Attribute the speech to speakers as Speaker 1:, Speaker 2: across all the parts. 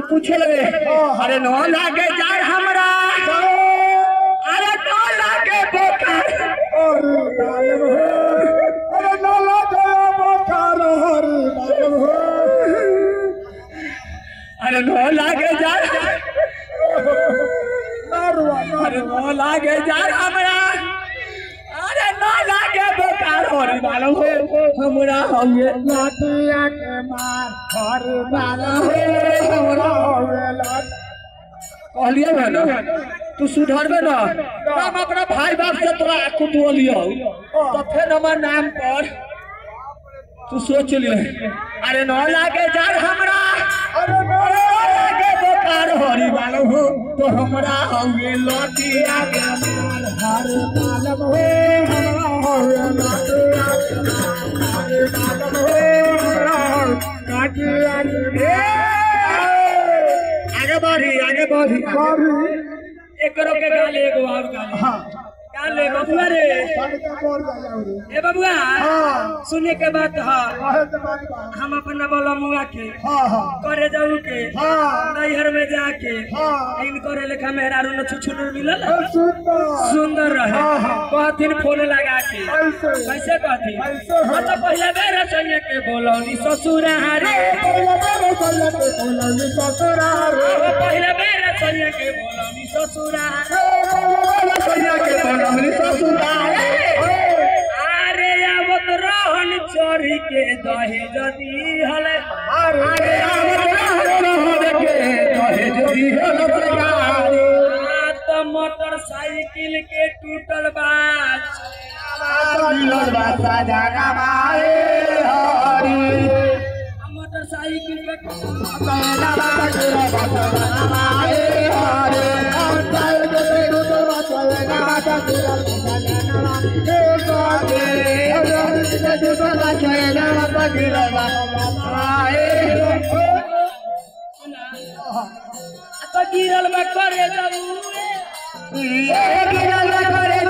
Speaker 1: पूछे लगे अरे न लागे जार हमरा अरे न लागे बोखार
Speaker 2: अरे न लागे बोखार
Speaker 1: अरे न लागे जार अरे न लागे जार हमरा अरे न लागे बोखार हरि मालूम हो हमरा हवे
Speaker 2: लाटिया के मार हरि मालूम हो हमरा हवे लाट
Speaker 1: कहलिए ना तू सुधरबे ना हम अपना भाई बाप से तोरा कुटवलियो तो फिर हमार नाम पर तू सोच लियो अरे न लागे जार हमरा
Speaker 2: अरे न
Speaker 1: लागे बोखार हरि मालूम हो तो हमरा हवे लटिया के
Speaker 2: मार हरि मालूम हो हमरा हवे लाटिया के मार हरि मालूम हो हमरा लाटिया के
Speaker 1: आगे बढ़ी एकरो के गाले एगो और गाले
Speaker 2: हां
Speaker 1: गाले बबुआ रे ए बबुआ सुने के बात हम अपना बोला मुआ के करे जाऊ के नैहर में जाके इन करे लेखा मेहरारू न छुछुन मिलल सुंदर रहे कहथिन फोन लगा के कैसे कहथिन अच्छा पहले बेर संगे के बोलौनी ससुरा रे पहले बेर संगे के बोलौनी ससुरा अरे आवत रहन चोरी के दहेज दिहल अरे आवत रहन के दहेज दिहल तो मोटरसाइकिल के टूटल बाज मिलल बा सजाना माए हरी मोटरसाइकिल के सजाना माए हरी तो गिरल में करे जाऊ गिरल में करे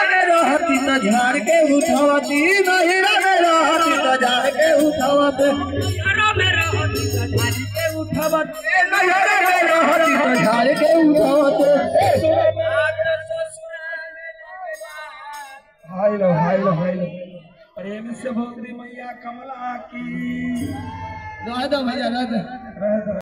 Speaker 1: झाड़ के उठावती महिला में रहती तो झाड़ के उठावती में रहती तो झाड़ के उठावती तो झाड़ के उठावती
Speaker 2: हाय लो प्रेम से भोगरी मैया कमला की
Speaker 1: रह दो भैया रह दो